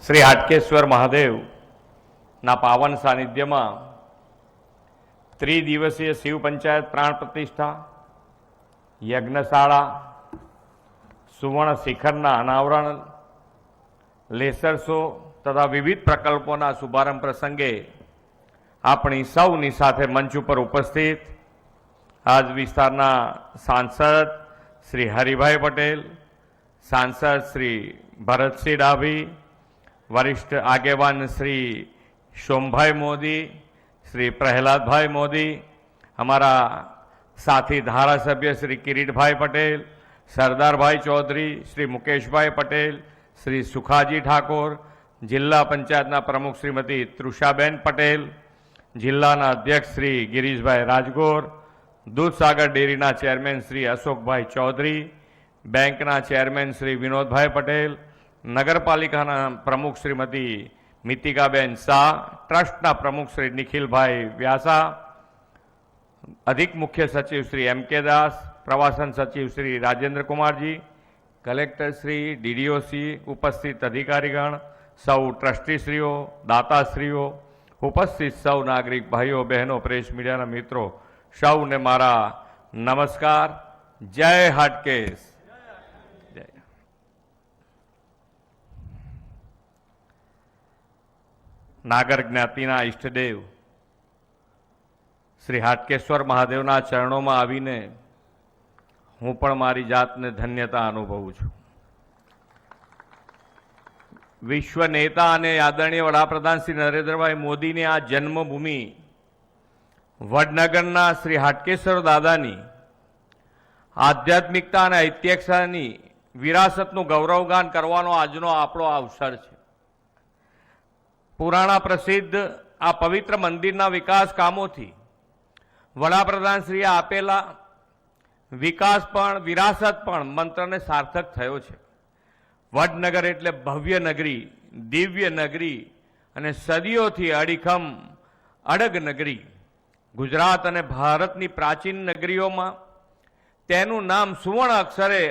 શ્રી હાટકેશ્વર મહાદેવના પાવન સાનિધ્યમાં ત્રિદિવસીય શિવ પંચાયત પ્રાણ પ્રતિષ્ઠા, યજ્ઞશાળા, સુવર્ણ શિખરના અનાવરણ, લેસર શો તથા વિવિધ પ્રકલ્પોના શુભારંભ પ્રસંગે આપણી સૌની સાથે મંચ ઉપર ઉપસ્થિત આજ વિસ્તારના સાંસદ શ્રી હરિભાઈ પટેલ, સાંસદ શ્રી ભરતસિંહ ડાભી, વરિષ્ઠ આગેવાન શ્રી સોમભાઈ મોદી, શ્રી પ્રહલાદભાઈ મોદી, અમારા સાથી ધારાસભ્ય શ્રી કિરીટભાઈ પટેલ, સરદારભાઈ ચૌધરી, શ્રી મુકેશભાઈ પટેલ, શ્રી સુખાજી ઠાકોર, જિલ્લા પંચાયતના પ્રમુખ શ્રીમતી તૃષાબેન પટેલ, જિલ્લાના અધ્યક્ષ શ્રી ગિરીશભાઈ રાજગોર, દૂધસાગર ડેરીના ચેરમેન શ્રી અશોકભાઈ ચૌધરી, બેંકના ચેરમેન શ્રી વિનોદભાઈ પટેલ, નગરપાલિકાના પ્રમુખ શ્રીમતી મિતિકાબેન શાહ, ટ્રસ્ટના પ્રમુખ શ્રી નિખિલભાઈ વ્યાસા, અધિક મુખ્ય સચિવ શ્રી એમ કે દાસ, પ્રવાસન સચિવ શ્રી રાજેન્દ્ર કુમારજી, કલેક્ટર શ્રી, ડીડીઓસી, ઉપસ્થિત અધિકારીગણ, સૌ ટ્રસ્ટીશ્રીઓ, દાતાશ્રીઓ, ઉપસ્થિત સૌ નાગરિક ભાઈઓ બહેનો, પ્રેસ મીડિયાના મિત્રો, સૌને મારા નમસ્કાર. જય હાટકેશ. નાગર જ્ઞાતિના ઈષ્ટદેવ શ્રી હાટકેશ્વર મહાદેવના ચરણોમાં આવીને હું પણ મારી જાતને ધન્યતા અનુભવું છું. વિશ્વ નેતા અને આદરણીય વડાપ્રધાન શ્રી નરેન્દ્રભાઈ મોદીની આ જન્મભૂમિ વડનગરના શ્રી હાટકેશ્વર દાદાની આધ્યાત્મિકતા અને ઐતિહ્યની વિરાસતનું ગૌરવગાન કરવાનો આજનો આપણો અવસર છે. પુરાણા પ્રસિદ્ધ આ પવિત્ર મંદિરના વિકાસ કામોથી વડાપ્રધાનશ્રીએ આપેલા વિકાસ પણ વિરાસત પણ મંત્રને સાર્થક થયો છે. વડનગર એટલે ભવ્ય નગરી, દિવ્ય નગરી અને સદીઓથી અડીખમ અડગ નગરી. ગુજરાત અને ભારતની પ્રાચીન નગરીઓમાં તેનું નામ સુવર્ણ અક્ષરે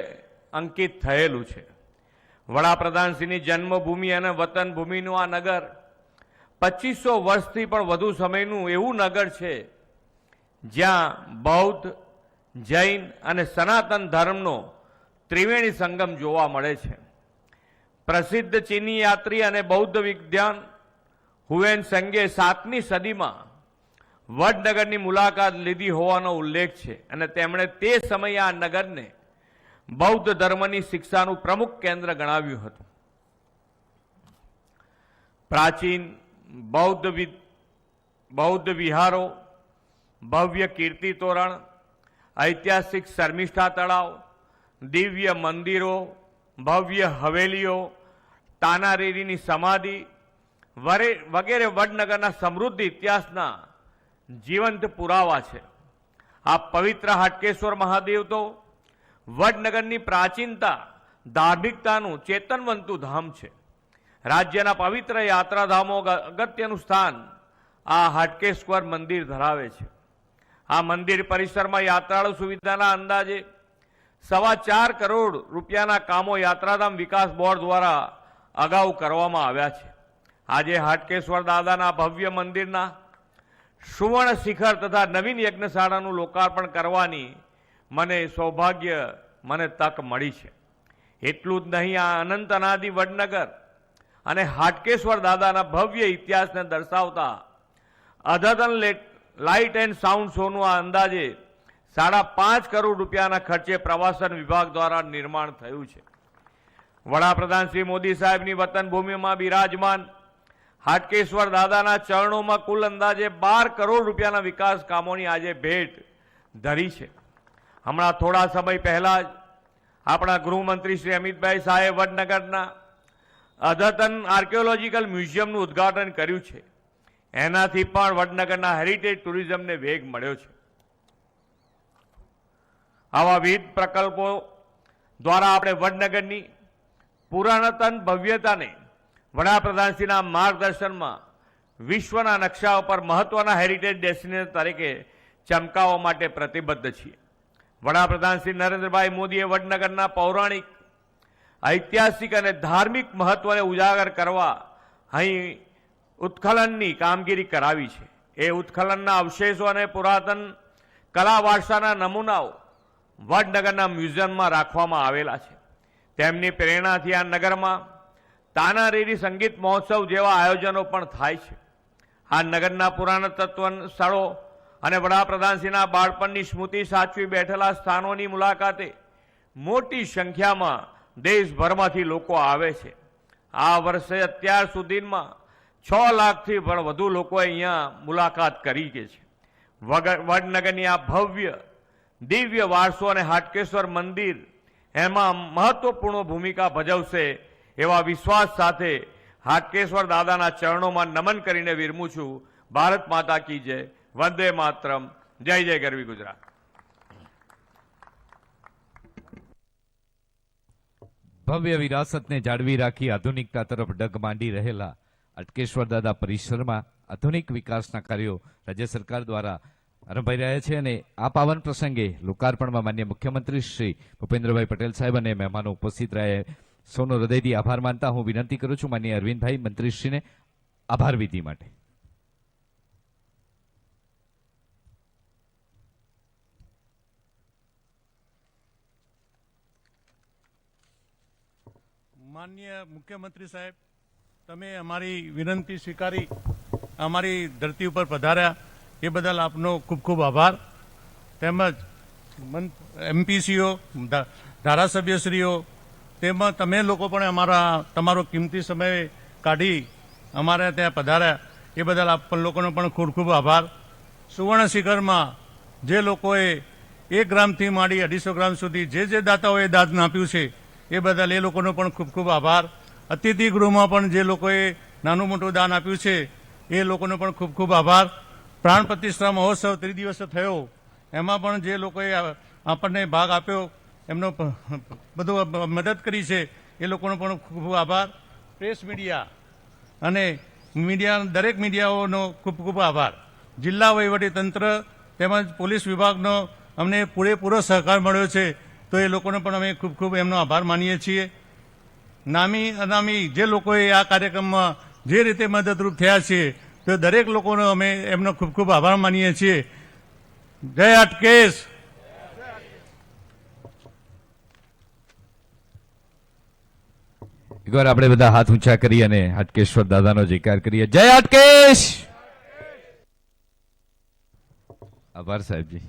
અંકિત થયેલું છે. વડાપ્રધાનશ્રીની જન્મભૂમિ અને વતન ભૂમિનું આ નગર 2500 વર્ષથી પણ વધુ સમયનું એવું નગર છે જ્યાં બૌદ્ધ, જૈન અને સનાતન ધર્મનો ત્રિવેણી સંગમ જોવા મળે છે. પ્રસિદ્ધ ચીની યાત્રી અને બૌદ્ધ વિદ્વાન હુએન સંગે 7મી સદીમાં વડનગરની મુલાકાત લીધી હોવાનો ઉલ્લેખ છે અને તેમણે તે સમયે આ નગરને બૌદ્ધ ધર્મની શિક્ષાનું પ્રમુખ કેન્દ્ર ગણાવ્યું હતું. પ્રાચીન બૌદ્ધ વિહારો, ભવ્ય કીર્તિ તોરણ, ઐતિહાસિક શર્મિષ્ઠા તળાવ, દિવ્ય મંદિરો, ભવ્ય હવેલીઓ, તાનારીરીની સમાધિ વગેરે વડનગરના સમૃદ્ધ ઇતિહાસના જીવંત પુરાવા છે. આ પવિત્ર હાટકેશ્વર મહાદેવ તો વડનગરની પ્રાચીનતા, ધાર્મિકતાનું ચેતનવંતું ધામ છે. રાજ્યના પવિત્ર યાત્રાધામો અગત્યનું સ્થાન આ હાટકેશ્વર મંદિર ધરાવે છે. આ મંદિર પરિસરમાં યાત્રાળુ સુવિધાના અંદાજે 4.25 કરોડ રૂપિયાના કામો યાત્રાધામ વિકાસ બોર્ડ દ્વારા અગાઉ કરવામાં આવ્યા છે. આજે હાટકેશ્વર દાદાના ભવ્ય મંદિરના સુવર્ણ શિખર તથા નવીન યજ્ઞશાળાનું લોકાર્પણ કરવાની મને તક મળી છે. એટલું જ નહીં, આ અનંત અનાદિ વડનગર અને હાટકેશ્વર દાદાના ભવ્ય ઇતિહાસને દર્શાવતા અદ્યતન લાઇટ એન્ડ સાઉન્ડ શોનું આ અંદાજે 5.5 કરોડ રૂપિયાના ખર્ચે પ્રવાસન વિભાગ દ્વારા નિર્માણ થયું છે. વડાપ્રધાન શ્રી મોદી સાહેબની વતન ભૂમિમાં બિરાજમાન હાટકેશ્વર દાદાના ચરણોમાં કુલ અંદાજે 12 કરોડ રૂપિયાના વિકાસ કામોની આજે ભેટ ધરી છે. હમણાં થોડા સમય પહેલા જ આપણા ગૃહમંત્રી શ્રી અમિતભાઈ શાહે વડનગરના અદ્યતન આર્કિયોલોજીકલ મ્યુઝિયમનું ઉદ્ઘાટન કર્યું છે. એનાથી પણ વડનગરના હેરિટેજ ટુરિઝમને વેગ મળ્યો છે. આવા વિવિધ પ્રકલ્પો દ્વારા આપણે વડનગરની પુરાતન ભવ્યતાને વડાપ્રધાનશ્રીના માર્ગદર્શનમાં વિશ્વના નકશા ઉપર મહત્વના હેરિટેજ ડેસ્ટિનેશન તરીકે ચમકાવવા માટે પ્રતિબદ્ધ છીએ. વડાપ્રધાન શ્રી નરેન્દ્રભાઈ મોદીએ વડનગરના પૌરાણિક ઐતિહાસિક અને ધાર્મિક મહત્વને ઉજાગર કરવા અહીં ઉત્ખનનની કામગીરી કરાવી છે. એ ઉત્ખનનના અવશેષો અને પુરાતન કલા વારસાના નમૂનાઓ વડનગરના મ્યુઝિયમમાં રાખવામાં આવેલા છે. તેમની પ્રેરણાથી આ નગરમાં તાનારીરી સંગીત મહોત્સવ જેવા આયોજનો પણ થાય છે. આ નગરના પુરાતત્વ સ્થળો અને વડાપ્રધાનશ્રીના બાળપણની સ્મૃતિ સાચવી બેઠેલા સ્થાનોની મુલાકાતે મોટી સંખ્યામાં દેશભરમાંથી લોકો આવે છે. આ વર્ષે અત્યાર સુધીમાં 6 લાખથી પણ વધુ લોકોએ અહીંયા મુલાકાત કરી છે. વડનગરની આ ભવ્ય દિવ્ય વારસો અને હાટકેશ્વર મંદિર એમાં મહત્વપૂર્ણ ભૂમિકા ભજવશે એવા વિશ્વાસ સાથે હાટકેશ્વર દાદાના ચરણોમાં નમન કરીને વિરમું છું. ભારત માતા કી જય, વંદે માતરમ, જય જય ગરવી ગુજરાત. ભવ્ય વિરાસતને જાળવી રાખી આધુનિકતા તરફ ડગ માંડી રહેલા હાટકેશ્વર દાદા પરિસરમાં આધુનિક વિકાસના કાર્યો રાજ્ય સરકાર દ્વારા આરંભાઈ રહ્યા છે અને આ પાવન પ્રસંગે લોકાર્પણમાં માન્ય મુખ્યમંત્રી શ્રી ભૂપેન્દ્રભાઈ પટેલ સાહેબ અને મહેમાનો ઉપસ્થિત રહ્યા. સૌનો હૃદયથી આભાર માનતા હું વિનંતી કરું છું માન્ય અરવિંદભાઈ મંત્રીશ્રીને આભાર વિધિ માટે. માનનીય મુખ્યમંત્રી સાહેબ, તમે અમારી વિનંતી સ્વીકારી અમારી ધરતી ઉપર પધાર્યા એ બદલ આપનો ખૂબ ખૂબ આભાર. તેમજ એમપીસીઓ, ધારાસભ્યશ્રીઓ તેમજ તમે લોકો પણ તમારો કિંમતી સમય કાઢી અમારે ત્યાં પધાર્યા એ બદલ આપ લોકોનો પણ ખૂબ ખૂબ આભાર. સુવર્ણ શિખરમાં જે લોકોએ 1 ગ્રામથી માંડી 250 ગ્રામ સુધી જે દાતાઓએ દાન આપ્યું છે એ બદલ એ લોકોનો પણ ખૂબ ખૂબ આભાર. અતિથિ ગૃહમાં પણ જે લોકોએ નાનું મોટું દાન આપ્યું છે એ લોકોનો પણ ખૂબ ખૂબ આભાર. પ્રાણ પ્રતિષ્ઠા મહોત્સવ 3 દિવસ થયો એમાં પણ જે લોકોએ આપણને ભાગ આપ્યો એમનો બધું મદદ કરી છે એ લોકોનો પણ ખૂબ ખૂબ આભાર. પ્રેસ મીડિયા અને દરેક મીડિયાઓનો ખૂબ ખૂબ આભાર. જિલ્લા વહીવટીતંત્ર તેમજ પોલીસ વિભાગનો અમને પૂરેપૂરો સહકાર મળ્યો છે તો એ લોકોનો પણ અમે ખૂબ ખૂબ એમનો આભાર માનીએ છીએ. નામી અનામી જે લોકોએ આ કાર્યક્રમમાં જે રીતે મદદરૂપ થયા છે તો દરેક લોકોનો અમે એમનો ખૂબ ખૂબ આભાર માનીએ છીએ. જય હાટકેશ. એકવાર આપણે બધા હાથ ઊંચા કરી અને હાટકેશ્વર દાદાનો જયકાર કરીએ. જય હાટકેશ. આભાર સાહેબજી.